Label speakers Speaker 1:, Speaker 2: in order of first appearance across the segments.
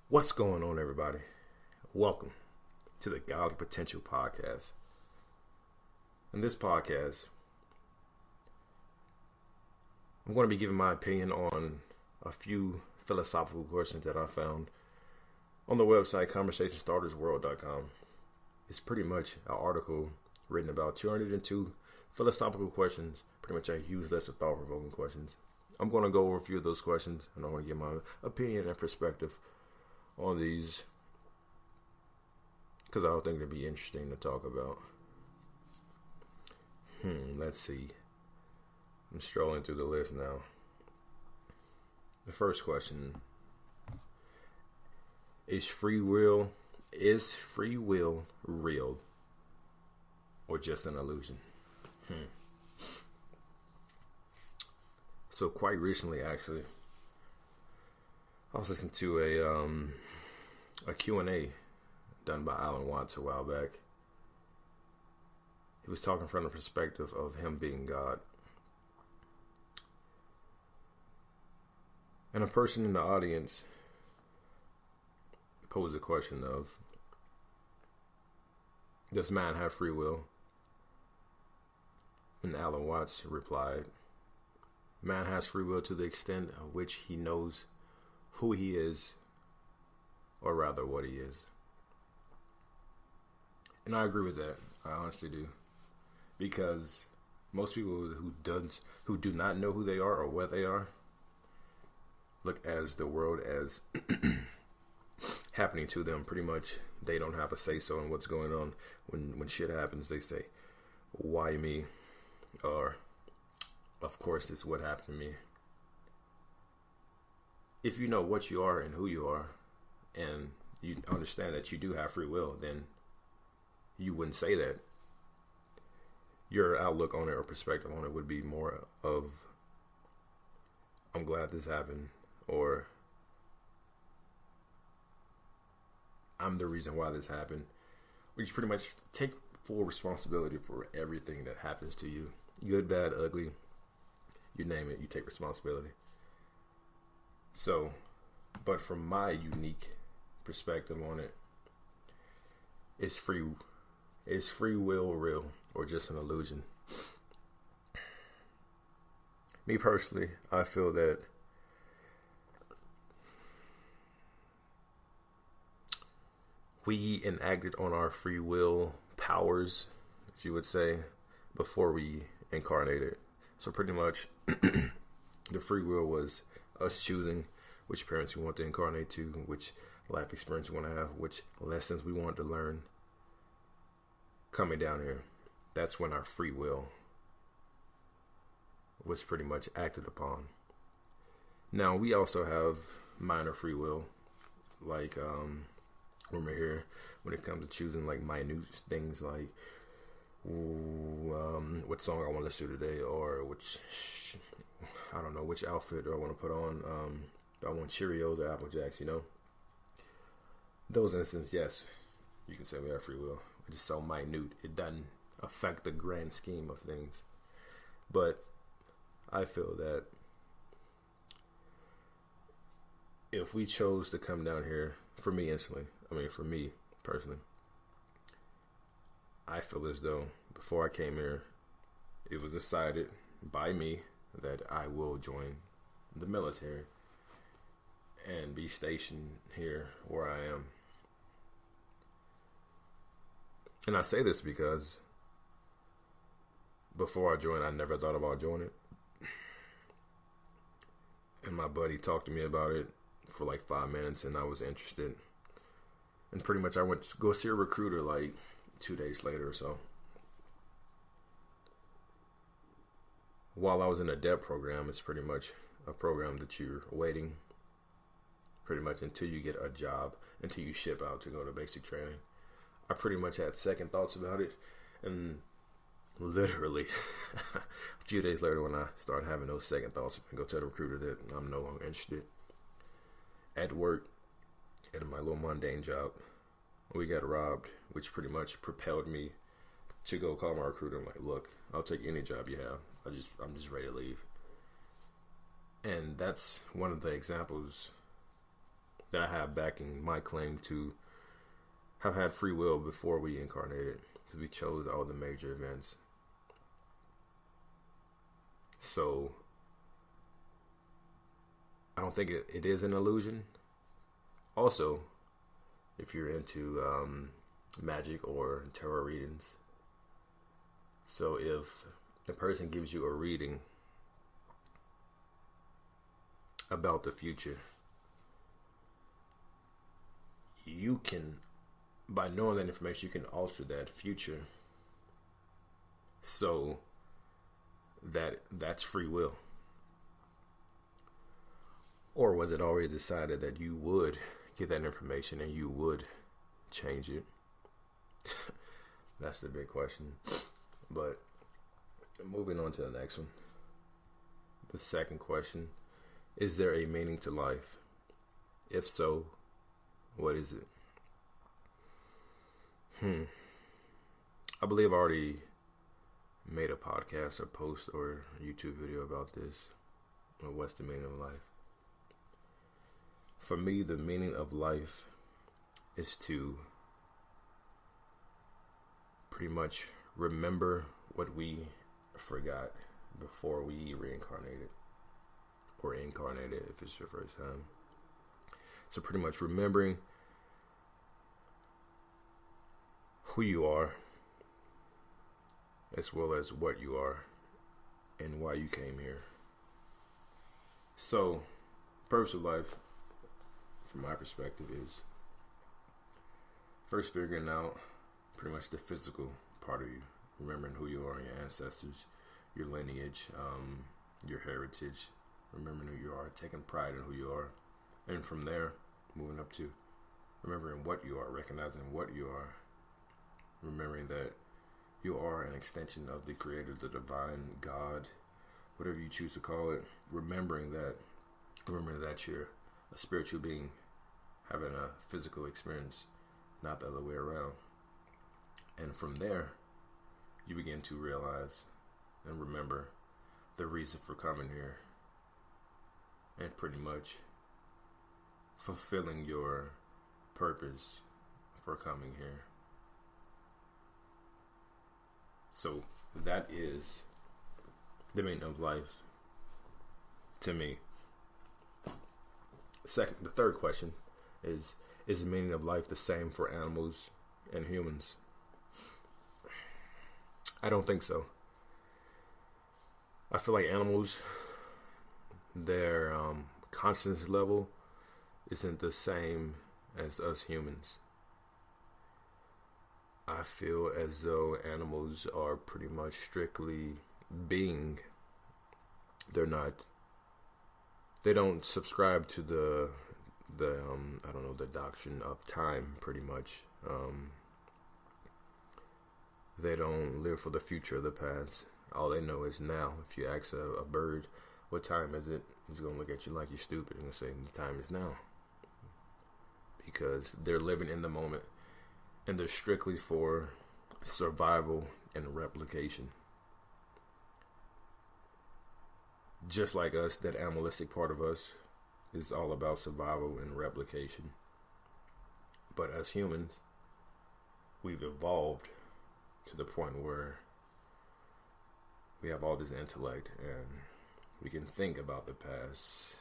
Speaker 1: What's going on, everybody? Welcome to the Godly Potential Podcast. In this podcast, I'm going to be giving my opinion on a few philosophical questions that I found on the website conversationstartersworld.com. It's pretty much an article written about 202 philosophical questions, pretty much a huge list of thought-provoking questions. I'm going to go over a few of those questions, and I'm going to give my opinion and perspective on these because I think it'd be interesting to talk about. Let's see. I'm strolling through the list now. The first question: Is free will real or just an illusion? So quite recently, actually, I was listening to a Q&A done by Alan Watts a while back. He was talking from the perspective of him being God. And a person in the audience posed the question of, does man have free will? And Alan Watts replied, man has free will to the extent of which he knows who he is, or rather what he is. And I agree with that. I honestly do. Because most people who do not know who they are or what they are look as the world as happening to them. Pretty much they don't have a say so in what's going on. When shit happens, they say, why me? Or, of course, this is what happened to me. If you know what you are and who you are, and you understand that you do have free will, then you wouldn't say that. Your outlook on it or perspective on it would be more of, I'm glad this happened, or I'm the reason why this happened. Which pretty much take full responsibility for everything that happens to you. Good, bad, ugly, you name it, you take responsibility. So, but from my unique perspective on it, is free will real or just an illusion? Me personally, I feel that we enacted on our free will powers, as you would say, before we incarnated. So pretty much the free will was us choosing which parents we want to incarnate to, which life experience we want to have, which lessons we want to learn coming down here. That's when our free will was pretty much acted upon. Now, we also have minor free will, like when we're here, when it comes to choosing like minute things like what song I want to listen to today, or which outfit do I want to put on. Do I want Cheerios or Apple Jacks, Those instances, yes, you can say we have free will. It's just so minute, it doesn't affect the grand scheme of things. But I feel that if we chose to come down here, for me personally, I feel as though before I came here, it was decided by me that I will join the military and be stationed here where I am. And I say this because before I joined, I never thought about joining. And my buddy talked to me about it for like 5 minutes, and I was interested. And pretty much I went to go see a recruiter like 2 days later or so. While I was in a DEP program, it's pretty much a program that you're waiting pretty much until you get a job, until you ship out to go to basic training. I pretty much had second thoughts about it, and literally a few days later when I started having those second thoughts, I go tell the recruiter that I'm no longer interested. At work, at my little mundane job, we got robbed, which pretty much propelled me to go call my recruiter. I'm like, look, I'll take any job you have. I'm just ready to leave. And that's one of the examples that I have backing my claim to have had free will before we incarnated, because we chose all the major events. So I don't think it is an illusion. Also, if you're into magic or tarot readings, so if a person gives you a reading about the future, you can, by knowing that information, you can alter that future so that's free will. Or was it already decided that you would get that information and you would change it? That's the big question. But moving on to the next one. The second question: is there a meaning to life? If so, what is it? I believe I already made a podcast, a post, or a YouTube video about this. Or what's the meaning of life? For me, the meaning of life is to pretty much remember what we forgot before we reincarnated, or incarnated if it's your first time. So pretty much remembering who you are, as well as what you are and why you came here. So, purpose of life, from my perspective, is first figuring out pretty much the physical part of you, remembering who you are, your ancestors, your lineage, your heritage, remembering who you are, taking pride in who you are, and from there, moving up to remembering what you are, recognizing what you are, remembering that you are an extension of the Creator, the Divine, God, whatever you choose to call it. Remembering that you're a spiritual being having a physical experience, not the other way around. And from there, you begin to realize and remember the reason for coming here, and pretty much fulfilling your purpose for coming here. So that is the meaning of life to me. The third question is the meaning of life the same for animals and humans? I don't think so. I feel like animals, their consciousness level isn't the same as us humans. I feel as though animals are pretty much strictly being. They don't subscribe to the doctrine of time, pretty much. They don't live for the future or the past. All they know is now. If you ask a bird, what time is it? He's going to look at you like you're stupid and say, the time is now. Because they're living in the moment. And they're strictly for survival and replication. Just like us, that animalistic part of us is all about survival and replication. But as humans, we've evolved to the point where we have all this intellect and we can think about the past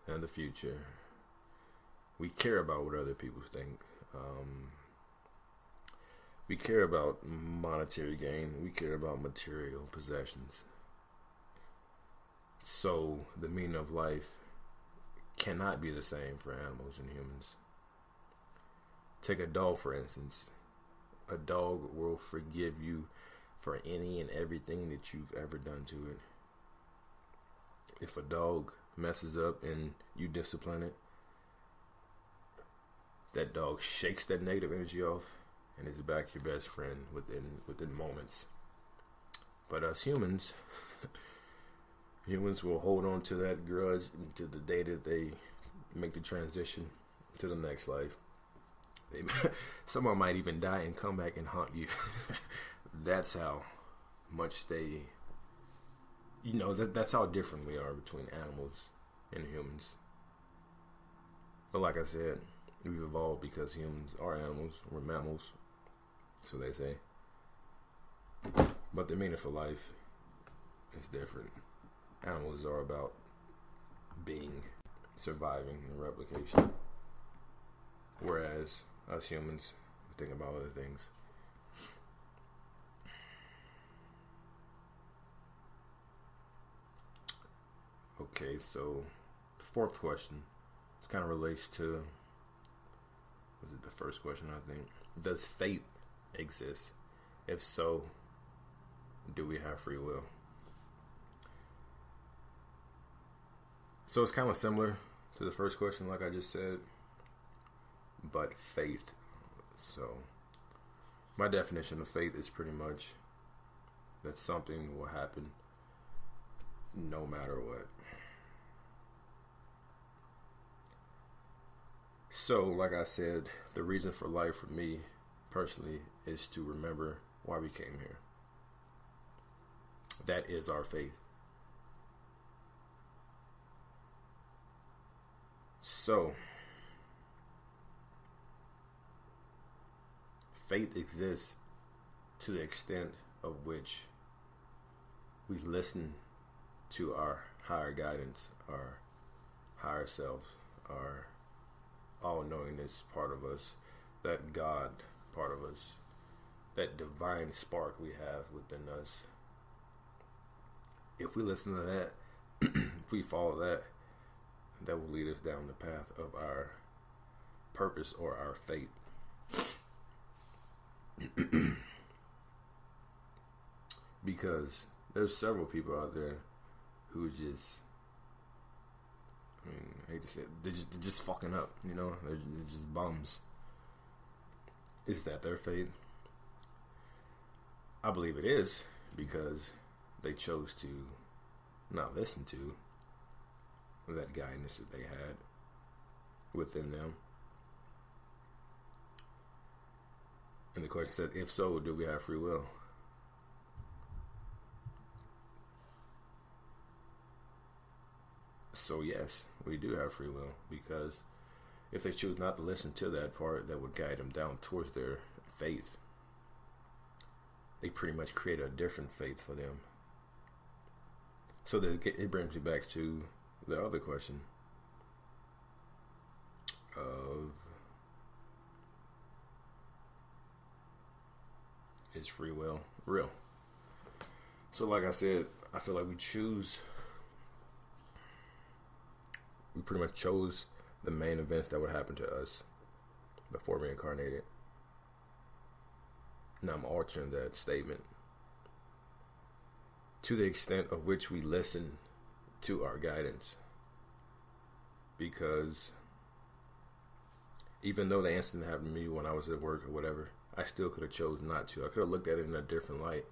Speaker 1: and the future. We care about what other people think. We care about monetary gain. We care about material possessions. So the meaning of life cannot be the same for animals and humans. Take a dog, for instance. A dog will forgive you for any and everything that you've ever done to it. If a dog messes up and you discipline it, that dog shakes that negative energy off and is back your best friend within moments. But us humans, humans will hold on to that grudge until the day that they make the transition to the next life. Someone might even die and come back and haunt you. That's how much they that's how different we are between animals and humans. But like I said, we've evolved because humans are animals. We're mammals, so they say. But the meaning for life is different. Animals are about being, surviving, and replication. Whereas us humans, we think about other things. Okay, so the fourth question, it kind of relates to, was it the first question, I think? Does fate exist? If so, do we have free will? So it's kind of similar to the first question, like I just said, but faith. So my definition of faith is pretty much that something will happen no matter what. So, like I said, the reason for life for me personally is to remember why we came here. That is our faith. So, faith exists to the extent of which we listen to our higher guidance, our higher self, our all-knowingness part of us, that God part of us, that divine spark we have within us. If we listen to that, if we follow that, that will lead us down the path of our purpose or our fate. Because there's several people out there who just, I hate to say it, they're just fucking up, they're just bums. Is that their fate? I believe it is, because they chose to not listen to that guidance that they had within them. And the question said, if so, do we have free will? So yes, we do have free will, because if they choose not to listen to that part that would guide them down towards their faith, they pretty much create a different faith for them. So that it brings me back to the other question of, is free will real? So like I said, I feel like we pretty much chose the main events that would happen to us before reincarnated. Now I'm altering that statement to the extent of which we listen to our guidance. Because even though the incident happened to me when I was at work or whatever, I still could have chose not to. I could have looked at it in a different light,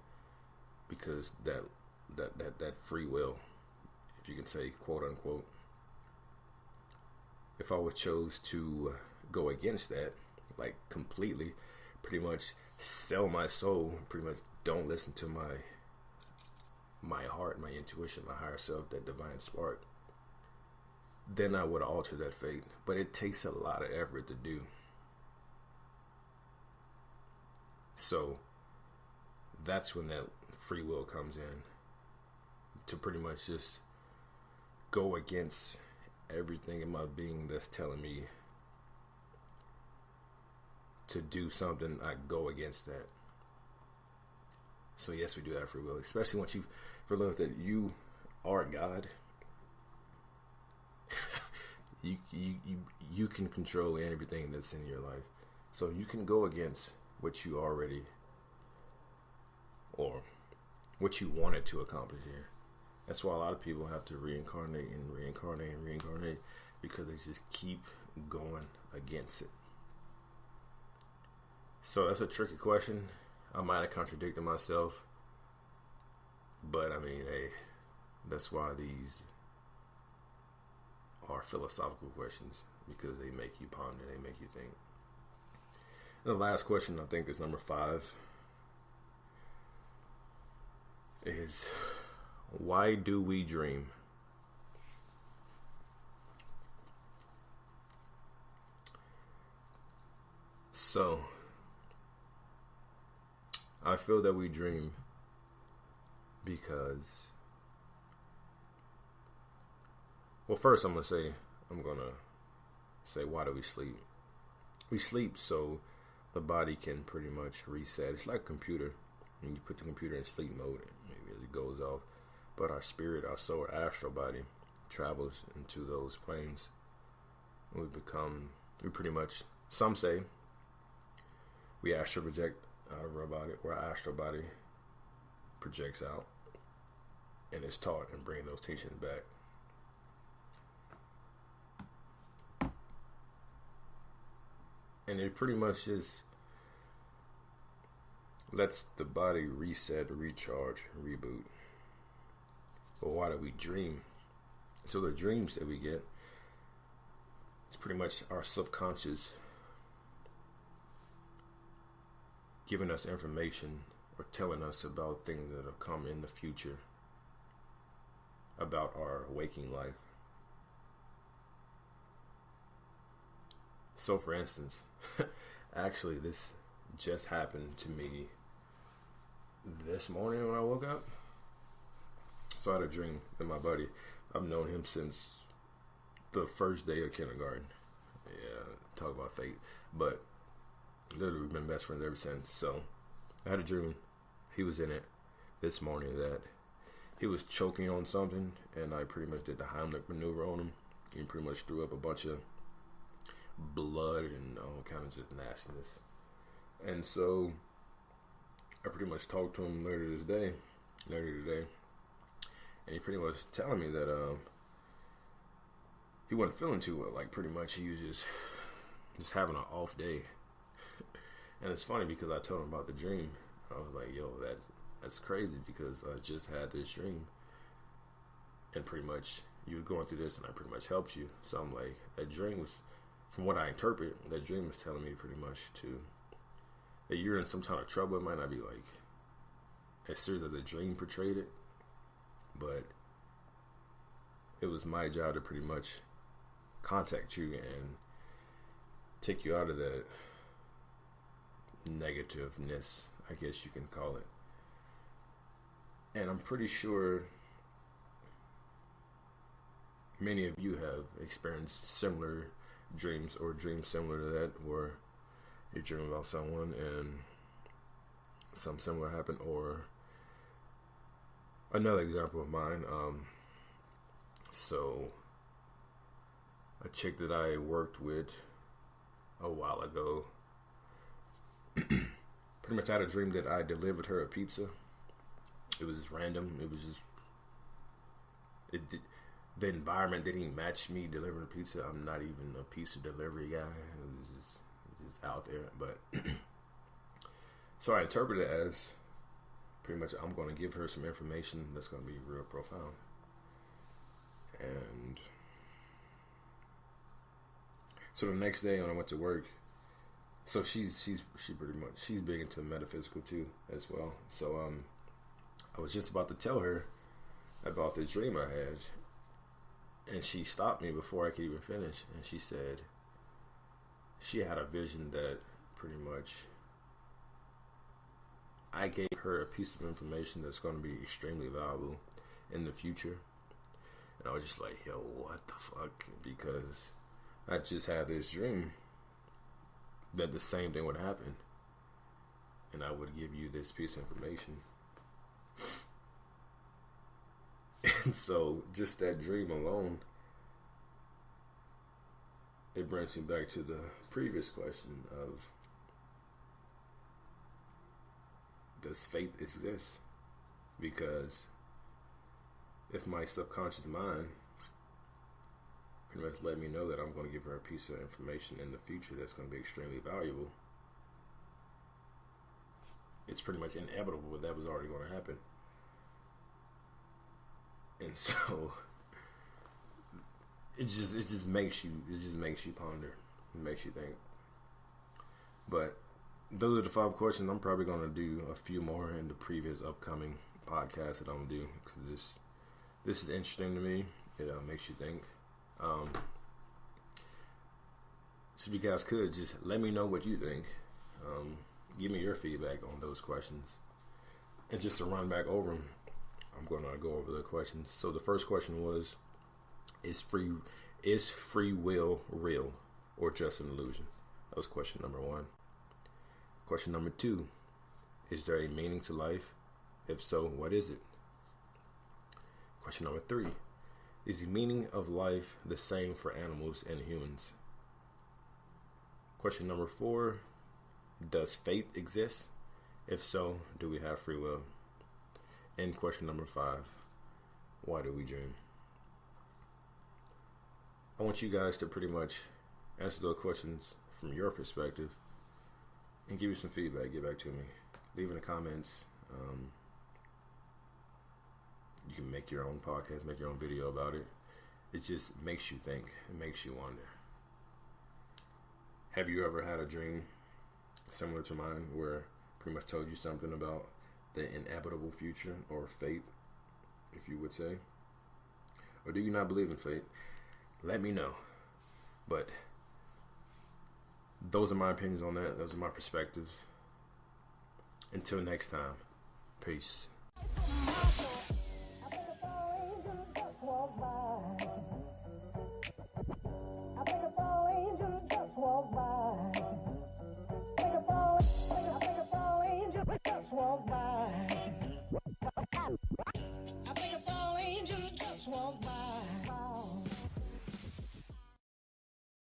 Speaker 1: because that free will, if you can say, quote unquote, if I would chose to go against that, like completely, pretty much sell my soul, pretty much don't listen to my heart, my intuition, my higher self, that divine spark, then I would alter that fate. But it takes a lot of effort to do. So that's when that free will comes in, to pretty much just go against everything in my being that's telling me to do something. I go against that. So yes, we do have free will, especially once you realize that you are God. You can control everything that's in your life. So you can go against what you already, or what you wanted to accomplish here. That's why a lot of people have to reincarnate, because they just keep going against it. So that's a tricky question. I might have contradicted myself, but I mean, hey, that's why these are philosophical questions, because they make you ponder, they make you think. And the last question, I think, is number 5, is Why do we dream? So, I feel that we dream because, well, first I'm going to say, why do we sleep? We sleep so the body can pretty much reset. It's like a computer. When you put the computer in sleep mode, maybe it goes off. But our spirit, our soul, our astral body travels into those planes. We pretty much, some say, we astral project out of our body, or our astral body projects out and is taught and bringing those teachings back. And it pretty much just lets the body reset, recharge, reboot. But why do we dream? So the dreams that we get, it's pretty much our subconscious giving us information or telling us about things that will come in the future about our waking life. So for instance, actually this just happened to me this morning when I woke up. So I had a dream with my buddy. I've known him since the first day of kindergarten. Yeah, talk about fate. But literally we've been best friends ever since. So I had a dream. He was in it this morning that he was choking on something, and I pretty much did the Heimlich maneuver on him. He pretty much threw up a bunch of blood and all kind of just nastiness. And so I pretty much talked to him later today, and he pretty much telling me that he wasn't feeling too well. Like pretty much he was just having an off day. And it's funny because I told him about the dream. I was like, yo, that's crazy because I just had this dream. And pretty much you were going through this and I pretty much helped you. So I'm like, that dream was, from what I interpret, that dream was telling me pretty much that you're in some kind of trouble. It might not be like as serious as the dream portrayed it, but it was my job to pretty much contact you and take you out of that negativeness, I guess you can call it. And I'm pretty sure many of you have experienced similar dreams or dreams similar to that, where you dream about someone and something similar happened. Or another example of mine, so a chick that I worked with a while ago, pretty much had a dream that I delivered her a pizza. It was just random. It was just, the environment didn't even match me delivering a pizza. I'm not even a pizza delivery guy. It was just out there. But so I interpret it as pretty much I'm going to give her some information that's going to be real profound. And so the next day when I went to work, so she pretty much, she's big into metaphysical too as well. So I was just about to tell her about the dream I had, and she stopped me before I could even finish, and she said she had a vision that pretty much I gave her a piece of information that's going to be extremely valuable in the future. And I was just like, yo, what the fuck? Because I just had this dream that the same thing would happen, and I would give you this piece of information. And so just that dream alone, it brings me back to the previous question of, does faith exist? Because if my subconscious mind pretty much let me know that I'm going to give her a piece of information in the future that's going to be extremely valuable, it's pretty much inevitable that was already going to happen. And so it just makes you ponder. It makes you think. But those are the 5 questions. I'm probably going to do a few more in the previous upcoming podcast that I'm going to do, because This is interesting to me. It makes you think. So if you guys could just let me know what you think. Give me your feedback on those questions. And just to run back over them, I'm going to go over the questions. So the first question was, is free will real or just an illusion? That was question number 1. Question number 2, is there a meaning to life? If so, what is it? Question number 3, is the meaning of life the same for animals and humans? Question number 4, does fate exist? If so, do we have free will? And question number 5, why do we dream? I want you guys to pretty much answer those questions from your perspective and give me some feedback. Get back to me. Leave in the comments. You can make your own podcast, make your own video about it. It just makes you think. It makes you wonder. Have you ever had a dream similar to mine where pretty much told you something about the inevitable future or fate, if you would say? Or do you not believe in fate? Let me know. But those are my opinions on that. Those are my perspectives. Until next time, peace.